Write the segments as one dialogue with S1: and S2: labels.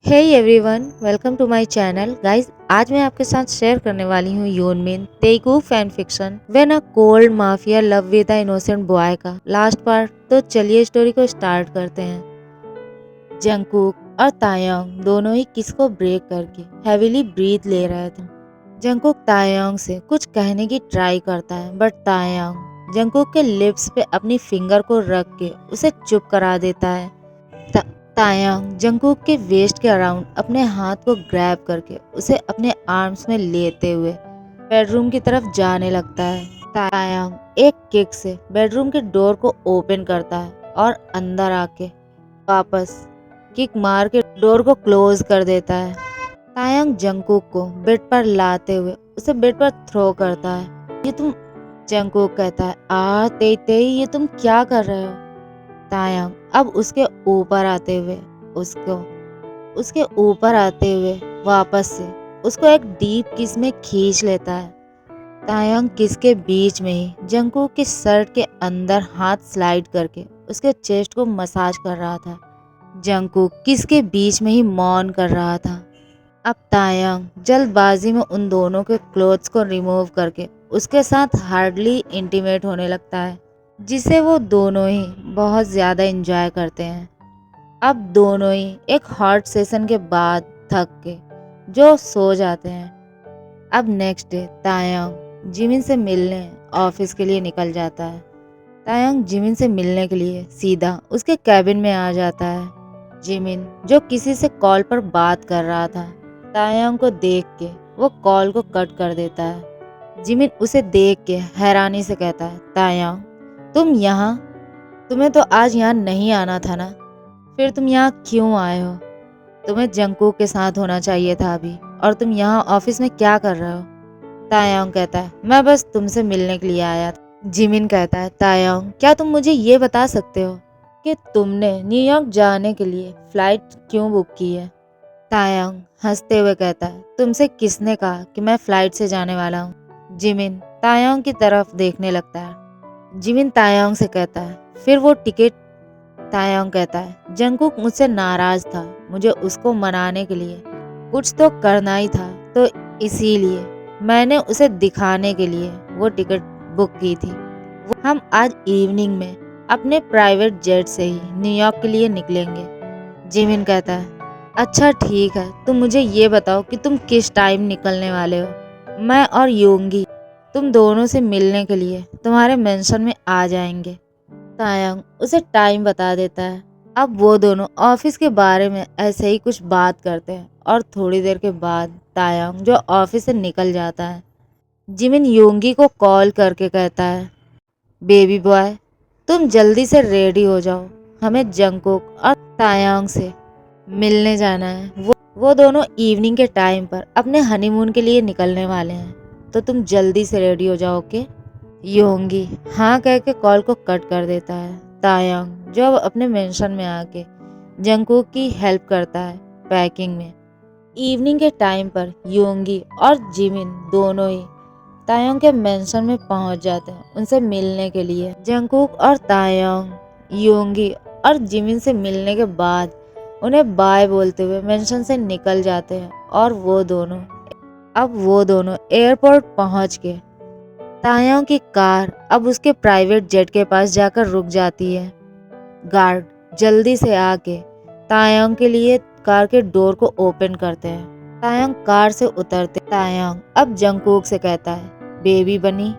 S1: Hey everyone, welcome to my channel guys. आज मैं आपके साथ शेयर करने वाली हूँ Yoonmin Telugu fan fiction when a cold mafia love with a innocent boy का लास्ट पार्ट। तो चलिए स्टोरी को स्टार्ट करते हैं। जंगकुक और तायंग दोनों ही किस को ब्रेक करके हैवीली ब्रीथ ले रहे थे। जंगकुक तायंग से कुछ कहने की ट्राई करता है बट तायंग जंगकुक के लिप्स पे अपनी फिंगर को रख के उसे चुप करा देता है। तायांग जंगकुक के वेस्ट के अराउंड अपने हाथ को ग्रैब करके उसे अपने आर्म्स में लेते हुए बेडरूम की तरफ जाने लगता है। तायांग एक किक से बेडरूम के डोर को ओपन करता है और अंदर आके वापस किक मार के डोर को क्लोज कर देता है। तायांग जंगकुक को बेड पर लाते हुए उसे बेड पर थ्रो करता है। ये तुम जंगकुक कहता है, तेई तेई ये तुम क्या कर रहे हो। तायंग अब उसके ऊपर आते हुए वापस से उसको एक डीप किस में खींच लेता है। तायंग किस के बीच में ही जंगकुक के शर्ट के अंदर हाथ स्लाइड करके उसके चेस्ट को मसाज कर रहा था। जंगकुक किस के बीच में ही मौन कर रहा था। अब तायंग जल्दबाजी में उन दोनों के क्लोथ्स को रिमूव करके उसके साथ हार्डली इंटीमेट होने लगता है, जिसे वो दोनों ही बहुत ज़्यादा एंजॉय करते हैं। अब दोनों ही एक हॉट सेशन के बाद थक के जो सो जाते हैं। अब नेक्स्ट डे तायंग जिमिन से मिलने ऑफिस के लिए निकल जाता है। तायंग जिमिन से मिलने के लिए सीधा उसके कैबिन में आ जाता है। जिमिन जो किसी से कॉल पर बात कर रहा था, तायंग को देख के वो कॉल को कट कर देता है। जिमिन उसे देख के हैरानी से कहता है, तायंग तुम यहाँ, तुम्हें तो आज यहाँ नहीं आना था ना, फिर तुम यहाँ क्यों आए हो। तुम्हें जंगकुक के साथ होना चाहिए था अभी, और तुम यहाँ ऑफिस में क्या कर रहे हो। तायंग कहता है, मैं बस तुमसे मिलने के लिए आया था। जिमिन कहता है, तायंग क्या तुम मुझे ये बता सकते हो कि तुमने न्यूयॉर्क जाने के लिए फ्लाइट क्यों बुक की है। तायंग हंसते हुए कहता है, तुमसे किसने कहा कि मैं फ्लाइट से जाने वाला हूँ। जिमिन तायंग की तरफ देखने लगता है। जिमिन तायंग से कहता है, फिर वो टिकट। तायंग कहता है, जंगकुक मुझसे नाराज था, मुझे उसको मनाने के लिए कुछ तो करना ही था, तो इसीलिए मैंने उसे दिखाने के लिए वो टिकट बुक की थी। हम आज इवनिंग में अपने प्राइवेट जेट से ही न्यूयॉर्क के लिए निकलेंगे। जिमिन कहता है, अच्छा ठीक है, तुम मुझे ये बताओ कि तुम किस टाइम निकलने वाले हो। मैं और योंगी तुम दोनों से मिलने के लिए तुम्हारे मेंशन में आ जाएंगे। तायंग उसे टाइम बता देता है। अब वो दोनों ऑफिस के बारे में ऐसे ही कुछ बात करते हैं और थोड़ी देर के बाद तायंग जो ऑफिस से निकल जाता है, जिमिन योंगी को कॉल करके कहता है, बेबी बॉय तुम जल्दी से रेडी हो जाओ, हमें जंगकुक और तायंग से मिलने जाना है। वो दोनों इवनिंग के टाइम पर अपने हनीमून के लिए निकलने वाले हैं, तो तुम जल्दी से रेडी हो जाओ, ओके। योंगी हाँ कह के कॉल को कट कर देता है। तायंग जो अब अपने मेंशन में आके जंगकुक की हेल्प करता है पैकिंग में। इवनिंग के टाइम पर योंगी और जिमिन दोनों ही तायंग के मेंशन में पहुंच जाते हैं उनसे मिलने के लिए। जंगकुक और तायंग योंगी और जिमिन से मिलने के बाद उन्हें बाय बोलते हुए मेंशन से निकल जाते हैं और वो दोनों एयरपोर्ट पहुंच के तायंग की कार अब उसके प्राइवेट जेट के पास जाकर रुक जाती है। गार्ड जल्दी से आके तायंग के लिए कार के डोर को ओपन करते हैं। तायंग कार से उतरते तायंग अब जंगकुक से कहता है, बेबी बनी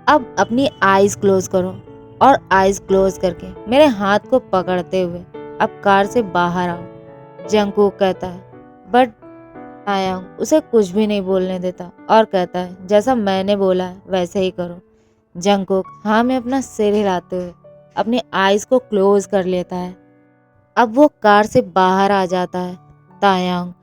S1: अब अपनी आईज क्लोज करो, और आईज क्लोज करके मेरे हाथ को पकड़ते हुए अब कार से बाहर आओ। जंगकुक कहता है, बट तायंग उसे कुछ भी नहीं बोलने देता और कहता है, जैसा मैंने बोला है वैसे ही करो। जंगकुक हाँ में अपना सिर हिलाते हुए अपनी आईज को क्लोज कर लेता है। अब वो कार से बाहर आ जाता है। तायंग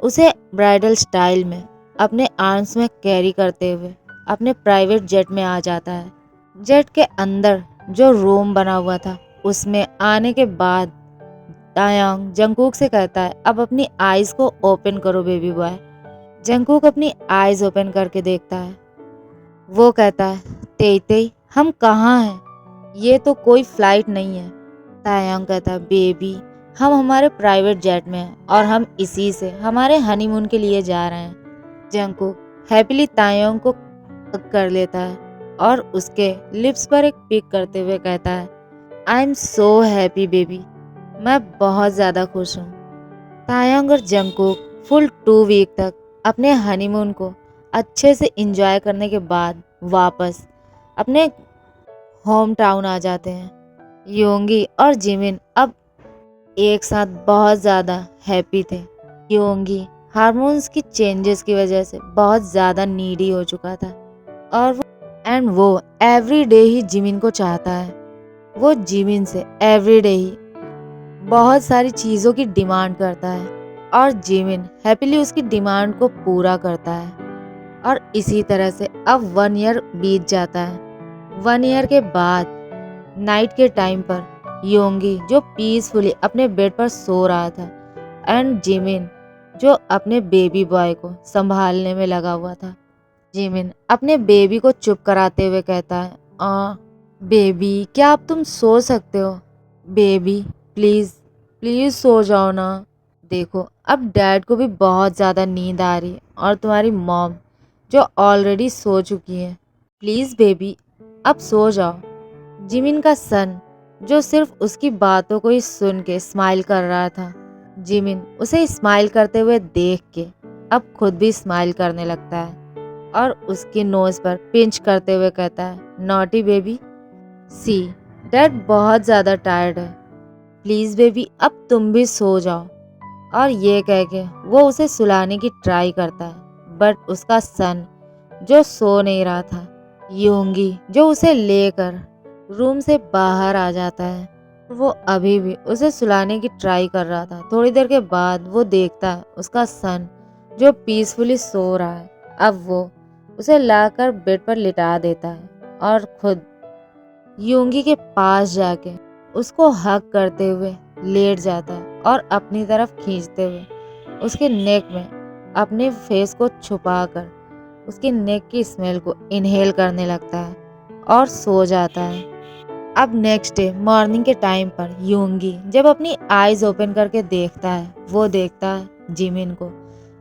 S1: उसे ब्राइडल स्टाइल में अपने आर्म्स में कैरी करते हुए अपने प्राइवेट जेट में आ जाता है। जेट के अंदर जो रूम बना हुआ था उसमें आने के बाद तायंग जंगकुक से कहता है, अब अपनी आईज को ओपन करो बेबी बॉय। जंगकुक अपनी आईज ओपन करके देखता है। वो कहता है, तेई तेई हम कहाँ हैं, ये तो कोई फ्लाइट नहीं है। तायंग कहता है, बेबी हम हमारे प्राइवेट जेट में हैं और हम इसी से हमारे हनीमून के लिए जा रहे हैं। जंगकुक हैप्पीली तायोंग को हग कर लेता है और उसके लिप्स पर एक पिक करते हुए कहता है, I am so happy baby, मैं बहुत ज़्यादा खुश हूँ। तायंग और जंगकुक फुल 2 वीक तक अपने हनीमून को अच्छे से एंजॉय करने के बाद वापस अपने होम टाउन आ जाते हैं। योंगी और जिमिन अब एक साथ बहुत ज़्यादा हैप्पी थे। योंगी हार्मोन्स की चेंजेस की वजह से बहुत ज़्यादा नीडी हो चुका था और वो एवरी डे ही जिमिन को चाहता है। वो जिमिन से एवरी डे ही बहुत सारी चीज़ों की डिमांड करता है और जिमिन हैप्पीली उसकी डिमांड को पूरा करता है। और इसी तरह से अब 1 ईयर बीत जाता है। 1 ईयर के बाद नाइट के टाइम पर योंगी जो पीसफुली अपने बेड पर सो रहा था एंड जिमिन जो अपने बेबी बॉय को संभालने में लगा हुआ था। जिमिन अपने बेबी को चुप कराते हुए कहता है, बेबी क्या अब तुम सो सकते हो? बेबी प्लीज़ प्लीज़ सो जाओ ना। देखो अब डैड को भी बहुत ज़्यादा नींद आ रही है और तुम्हारी मॉम जो ऑलरेडी सो चुकी है, प्लीज़ बेबी अब सो जाओ। जिमिन का सन जो सिर्फ उसकी बातों को ही सुन के स्माइल कर रहा था, जिमिन उसे स्माइल करते हुए देख के अब खुद भी स्माइल करने लगता है और उसकी नोज पर पिंच करते हुए कहता है, नॉटी बेबी सी डैड बहुत ज़्यादा टायर्ड है, प्लीज़ बेबी अब तुम भी सो जाओ। और ये कह के वो उसे सुलाने की ट्राई करता है बट उसका सन जो सो नहीं रहा था, योंगी जो उसे लेकर रूम से बाहर आ जाता है। वो अभी भी उसे सुलाने की ट्राई कर रहा था। थोड़ी देर के बाद वो देखता है उसका सन जो पीसफुली सो रहा है, अब वो उसे लाकर बेड पर लिटा देता है और खुद योंगी के पास जाके उसको हग करते हुए लेट जाता है और अपनी तरफ खींचते हुए उसके नेक में अपने फेस को छुपाकर उसकी नेक की स्मेल को इनहेल करने लगता है और सो जाता है। अब नेक्स्ट डे मॉर्निंग के टाइम पर योंगी जब अपनी आईज ओपन करके देखता है, वो देखता है जिमिन को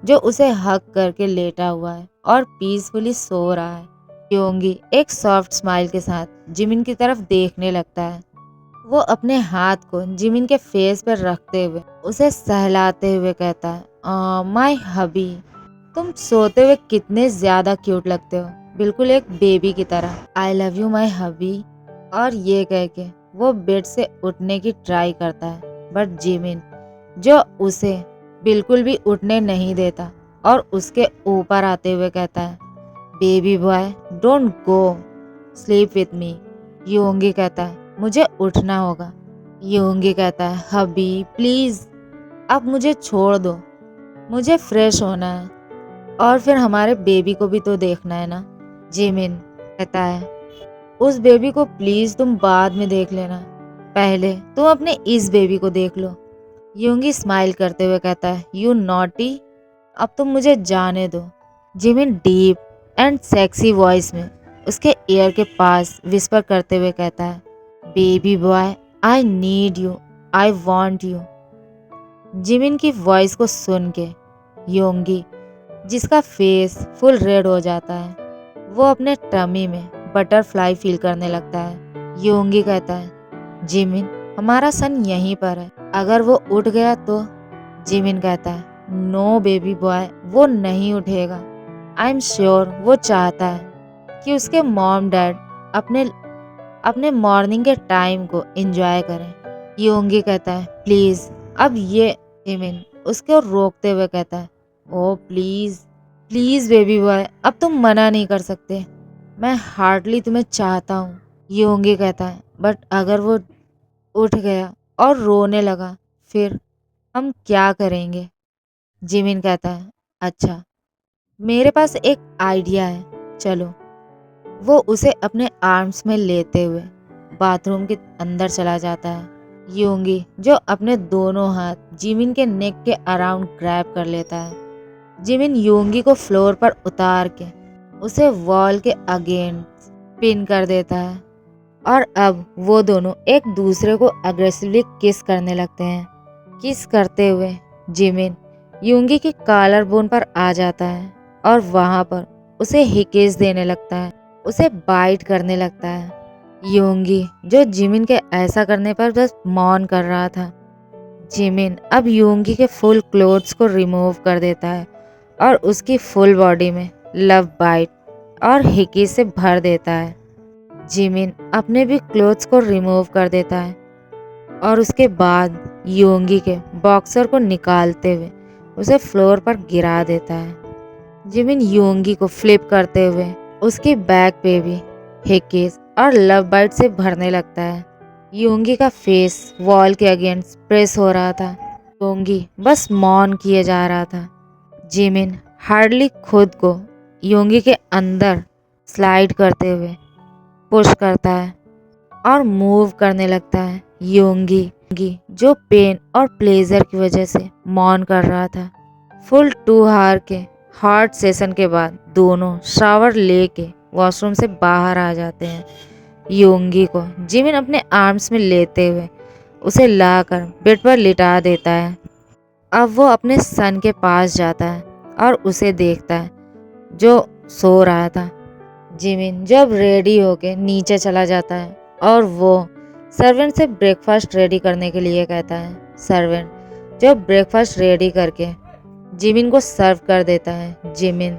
S1: जो उसे हग करके लेटा हुआ है और पीसफुली सो रहा है। योंगी एक सॉफ्ट स्माइल के साथ जिमिन की तरफ देखने लगता है। वो अपने हाथ को जिमिन के फेस पर रखते हुए उसे सहलाते हुए कहता है, माय हबी तुम सोते हुए कितने ज्यादा क्यूट लगते हो, बिल्कुल एक बेबी की तरह। आई लव यू माय हबी। और ये कह के वो बेड से उठने की ट्राई करता है बट जिमिन जो उसे बिल्कुल भी उठने नहीं देता और उसके ऊपर आते हुए कहता है, baby boy don't go sleep with me. Yoongi कहता है, मुझे उठना होगा। योंगी कहता है, हबी प्लीज अब मुझे छोड़ दो, मुझे फ्रेश होना है और फिर हमारे बेबी को भी तो देखना है ना। जिमिन कहता है, उस बेबी को प्लीज तुम बाद में देख लेना, पहले तुम अपने इस बेबी को देख लो। योंगी स्माइल करते हुए कहता है, यू नॉटी अब तुम मुझे जाने दो। Jimin deep and sexy voice में उसके ईयर के पास विस्पर करते हुए कहता है, baby boy I need you, I want you. Jimin की वॉइस को सुन के योंगी जिसका फेस फुल रेड हो जाता है, वो अपने टमी में बटरफ्लाई फील करने लगता है। योंगी कहता है, जिमिन हमारा सन यहीं पर है, अगर वो उठ गया तो। जिमिन कहता है, नो बेबी बॉय वो नहीं उठेगा, आई एम श्योर वो चाहता है कि उसके मॉम डैड अपने मॉर्निंग के टाइम को एंजॉय करें। योंगी कहता है, प्लीज अब ये। जिमिन उसको रोकते हुए कहता है, ओ प्लीज प्लीज बेबी बॉय अब तुम मना नहीं कर सकते, मैं हार्डली तुम्हें चाहता हूँ। योंगी कहता है, बट अगर वो उठ गया और रोने लगा फिर हम क्या करेंगे। जिमिन कहता है, अच्छा मेरे पास एक आइडिया है, चलो। वो उसे अपने आर्म्स में लेते हुए बाथरूम के अंदर चला जाता है। योंगी जो अपने दोनों हाथ जिमिन के नेक के अराउंड ग्रैब कर लेता है। जिमिन योंगी को फ्लोर पर उतार के उसे वॉल के अगेंस्ट पिन कर देता है और अब वो दोनों एक दूसरे को अग्रेसिवली किस करने लगते हैं। किस करते हुए जिमिन योंगी के कॉलर बोन पर आ जाता है और वहां पर उसे हिकेस देने लगता है, उसे बाइट करने लगता है। योंगी जो जिमिन के ऐसा करने पर बस मौन कर रहा था। जिमिन अब योंगी के फुल क्लोथ्स को रिमूव कर देता है और उसकी फुल बॉडी में लव बाइट और हिकी से भर देता है। जिमिन अपने भी क्लोथ्स को रिमूव कर देता है और उसके बाद योंगी के बॉक्सर को निकालते हुए उसे फ्लोर पर गिरा देता है। जिमिन योंगी को फ्लिप करते हुए उसके बैक पे भी हिकेस और लव बाइट से भरने लगता है। योंगी का फेस वॉल के अगेंस्ट प्रेस हो रहा था। योंगी बस मौन किए जा रहा था। जिमिन हार्डली खुद को योंगी के अंदर स्लाइड करते हुए पुश करता है और मूव करने लगता है। योंगी जो पेन और प्लेजर की वजह से मौन कर रहा था। फुल 2 आवर के हार्ड सेशन के बाद दोनों शावर लेके वॉशरूम से बाहर आ जाते हैं। योंगी को जिमिन अपने आर्म्स में लेते हुए उसे लाकर बेड पर लिटा देता है। अब वो अपने सन के पास जाता है और उसे देखता है जो सो रहा था। जिमिन जब रेडी होके नीचे चला जाता है और वो सर्वेंट से ब्रेकफास्ट रेडी करने के लिए कहता है। सर्वेंट जब ब्रेकफास्ट रेडी करके जिमिन को सर्व कर देता है। जिमिन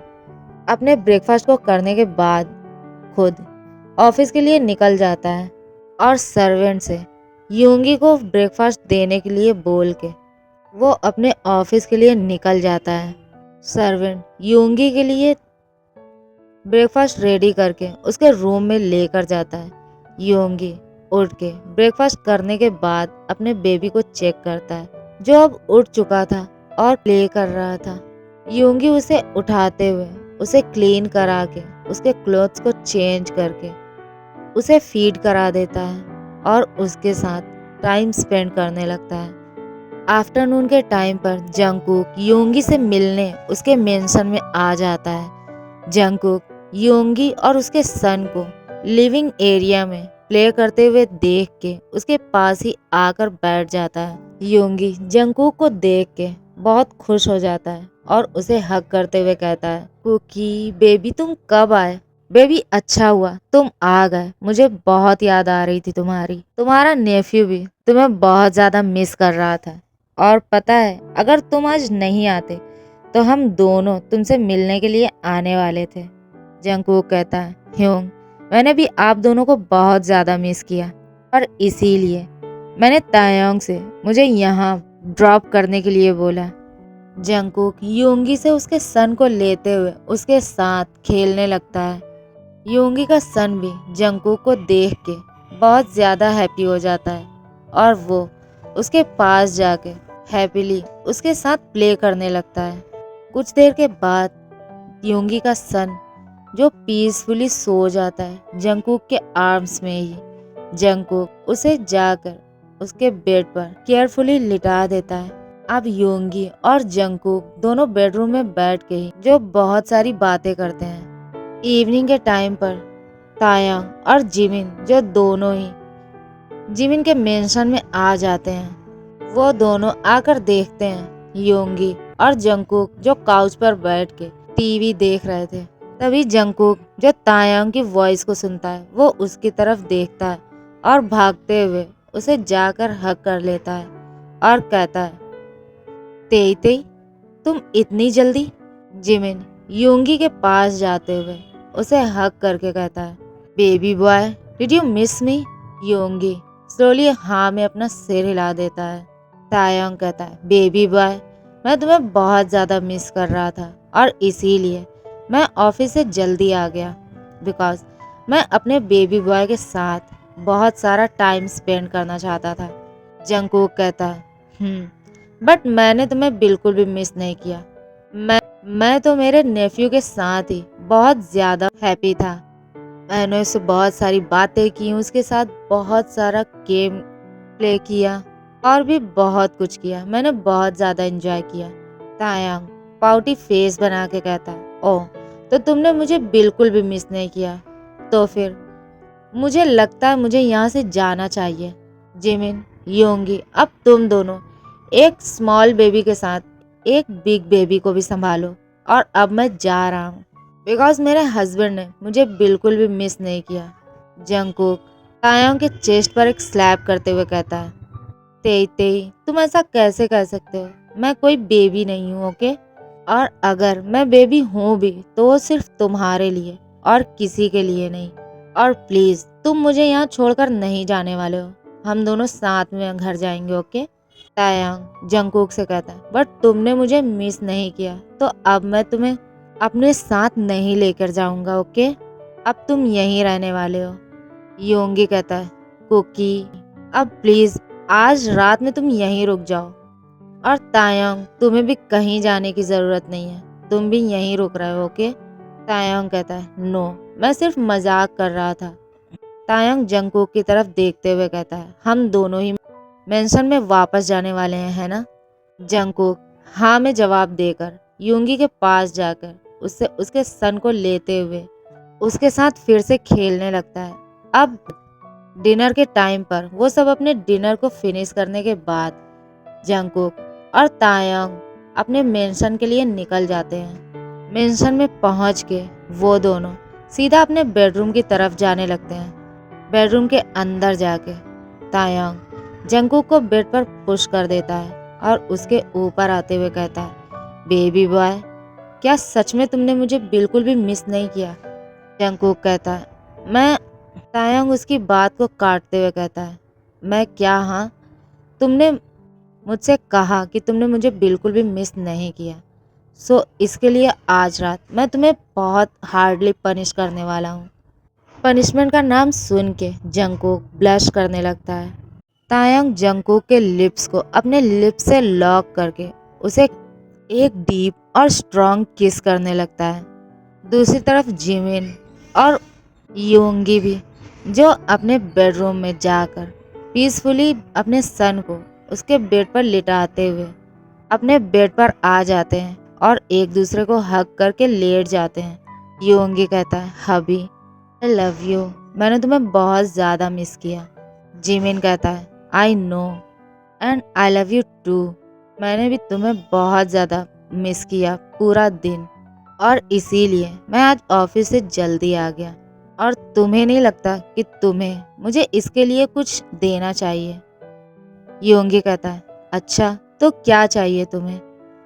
S1: अपने ब्रेकफास्ट को करने के बाद खुद ऑफिस के लिए निकल जाता है और सर्वेंट से योंगी को ब्रेकफास्ट देने के लिए बोल के वो अपने ऑफिस के लिए निकल जाता है। सर्वेंट योंगी के लिए ब्रेकफास्ट रेडी करके उसके रूम में लेकर जाता है। योंगी उठ के ब्रेकफास्ट करने के बाद अपने बेबी को चेक करता है जो अब उठ चुका था और प्ले कर रहा था। योंगी उसे उठाते हुए उसे क्लीन करा के उसके क्लोथ्स को चेंज करके उसे फीड करा देता है और उसके साथ टाइम स्पेंड करने लगता है। आफ्टरनून के टाइम पर जंगकुक योंगी से मिलने उसके मेंशन में आ जाता है। जंगकुक योंगी और उसके सन को लिविंग एरिया में प्ले करते हुए देख के उसके पास ही आकर बैठ जाता है। योंगी जंगकुक को देख के बहुत खुश हो जाता है और उसे हग करते हुए कहता है, कुकी बेबी तुम कब आए? बेबी अच्छा हुआ तुम आ गए, मुझे बहुत याद आ रही थी तुम्हारी। तुम्हारा नेफ्यू भी तुम्हें बहुत ज्यादा मिस कर रहा था और पता है अगर तुम आज नहीं आते तो हम दोनों तुमसे मिलने के लिए आने वाले थे। जंगकुक कहता है, ह्योंग मैंने भी आप दोनों को बहुत ज्यादा मिस किया और इसीलिए मैंने तायोंग से मुझे यहाँ ड्रॉप करने के लिए बोला। जंगकुक योंगी से उसके सन को लेते हुए उसके साथ खेलने लगता है। योंगी का सन भी जंगकुक को देख के बहुत ज़्यादा हैप्पी हो जाता है और वो उसके पास जाके हैप्पीली उसके साथ प्ले करने लगता है। कुछ देर के बाद योंगी का सन जो पीसफुली सो जाता है जंगकुक के आर्म्स में ही। जंगकुक उसे जाकर उसके बेड पर केयरफुली लिटा देता है। अब योंगी और जंगकुक दोनों बेडरूम में बैठ के ही जो बहुत सारी बातें करते हैं। इवनिंग के टाइम पर तायांग और जिमिन जो दोनों ही जिमिन के मेंशन में आ जाते हैं। वो दोनों आकर देखते हैं योंगी और जंगकुक जो काउच पर बैठ के टीवी देख रहे थे। तभी जंगकुक जो तायांग की वॉइस को सुनता है वो उसकी तरफ देखता है और भागते हुए उसे जाकर हग कर लेता है और कहता है, तेई तेई तुम इतनी जल्दी? जिमिन योंगी के पास जाते हुए उसे हग करके कहता है, baby boy did you miss me? Yoongi slowly हाँ में अपना सिर हिला देता है। तायांग कहता है, बेबी बॉय मैं तुम्हें बहुत ज़्यादा मिस कर रहा था और इसीलिए मैं ऑफिस से जल्दी आ गया बिकॉज मैं अपने बेबी बॉय के साथ बहुत सारा टाइम स्पेंड करना चाहता था। जंगकुक कहता है, बट मैंने तुम्हें बिल्कुल भी मिस नहीं किया। मैं तो मेरे नेफ्यू के साथ ही बहुत ज़्यादा हैप्पी था। मैंने उससे बहुत सारी बातें की, उसके साथ बहुत सारा गेम प्ले किया और भी बहुत कुछ किया। मैंने बहुत ज़्यादा एंजॉय किया। तायांग पाउटी फेस बना के कहता है, ओह तो तुमने मुझे बिल्कुल भी मिस नहीं किया, तो फिर मुझे लगता है मुझे यहाँ से जाना चाहिए। जिमिन योंगी अब तुम दोनों एक स्मॉल बेबी के साथ एक बिग बेबी को भी संभालो। और अब मैं जा रहा हूँ बिकॉज मेरे हस्बैंड ने मुझे बिल्कुल भी मिस नहीं किया। जंगकुक तायोंग के चेस्ट पर एक स्लैप करते हुए कहता है, तेई तेई तुम ऐसा कैसे कह सकते हो? मैं कोई बेबी नहीं हूँ, ओके? और अगर मैं बेबी हूँ भी तो वो सिर्फ तुम्हारे लिए और किसी के लिए नहीं। और प्लीज तुम मुझे यहाँ छोड़कर नहीं जाने वाले हो। हम दोनों साथ में घर जाएंगे, ओके? तायांग जंगकुक से कहता है, बट तुमने मुझे मिस नहीं किया तो अब मैं तुम्हें अपने साथ नहीं लेकर जाऊंगा, ओके? अब तुम यहीं रहने वाले हो। योंगी कहता है, कुकी अब प्लीज आज रात में तुम यहीं रुक जाओ। और तायांग तुम्हें भी कहीं जाने की जरूरत नहीं है, तुम भी यहीं रुक रहे हो, ओके? तायांग कहता है, नो मैं सिर्फ मजाक कर रहा था। तायांग जंगकुक की तरफ देखते हुए कहता है, हम दोनों ही मेंशन में वापस जाने वाले हैं, है ना? जंगकुक हाँ में जवाब देकर युंगी के पास जाकर उससे उसके सन को लेते हुए उसके साथ फिर से खेलने लगता है। अब डिनर के टाइम पर वो सब अपने डिनर को फिनिश करने के बाद जंगकुक और तायांग अपने मेंशन के लिए निकल जाते हैं। मेंशन में पहुंच के वो दोनों सीधा अपने बेडरूम की तरफ जाने लगते हैं। बेडरूम के अंदर जाके तायांग जंगकुक को बेड पर पुश कर देता है और उसके ऊपर आते हुए कहता है, बेबी बॉय क्या सच में तुमने मुझे बिल्कुल भी मिस नहीं किया? जंगकुक कहता है, मैं। तायांग उसकी बात को काटते हुए कहता है, मैं क्या? हाँ, तुमने मुझसे कहा कि तुमने मुझे बिल्कुल भी मिस नहीं किया, सो इसके लिए आज रात मैं तुम्हें बहुत हार्डली पनिश करने वाला हूँ। पनिशमेंट का नाम सुन के जंगकुक ब्लश करने लगता है। तायांग जंगकुक के लिप्स को अपने लिप्स से लॉक करके उसे एक डीप और स्ट्रॉन्ग किस करने लगता है। दूसरी तरफ जिमिन और योंगी भी जो अपने बेडरूम में जाकर पीसफुली अपने सन को उसके बेड पर लिटाते हुए अपने बेड पर आ जाते हैं और एक दूसरे को हग करके लेट जाते हैं। योंगी कहता है, हबी आई लव यू, मैंने तुम्हें बहुत ज़्यादा मिस किया। जिमिन कहता है, I know and I love you too, मैंने भी तुम्हें बहुत ज़्यादा मिस किया पूरा दिन, और इसीलिए मैं आज ऑफिस से जल्दी आ गया। और तुम्हें नहीं लगता कि तुम्हें मुझे इसके लिए कुछ देना चाहिए? योंगी कहता है, अच्छा तो क्या चाहिए तुम्हें?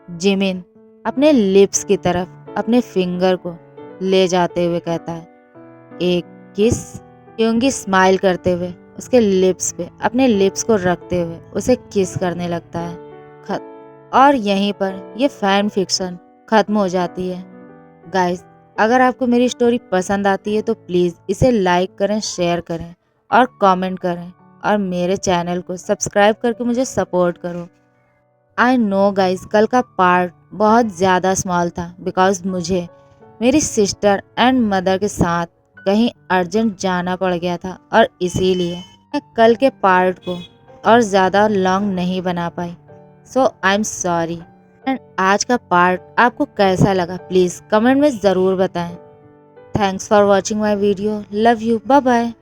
S1: जिमिन अपने लिप्स की तरफ अपने फिंगर को ले जाते हुए कहता है, एक किस। योंगी स्माइल करते हुए उसके लिप्स पे अपने लिप्स को रखते हुए उसे किस करने लगता है। और यहीं पर ये फैन फिक्शन खत्म हो जाती है। गाइस, अगर आपको मेरी स्टोरी पसंद आती है तो प्लीज़ इसे लाइक करें, शेयर करें और कमेंट करें और मेरे चैनल को सब्सक्राइब करके मुझे सपोर्ट करो। आई नो गाइस, कल का पार्ट बहुत ज़्यादा स्मॉल था बिकॉज मुझे मेरी सिस्टर एंड मदर के साथ कहीं अर्जेंट जाना पड़ गया था और इसीलिए मैं कल के पार्ट को और ज़्यादा लॉन्ग नहीं बना पाई, सो आई एम सॉरी। एंड आज का पार्ट आपको कैसा लगा प्लीज़ कमेंट में ज़रूर बताएं। Thanks for watching my video, love you, bye bye.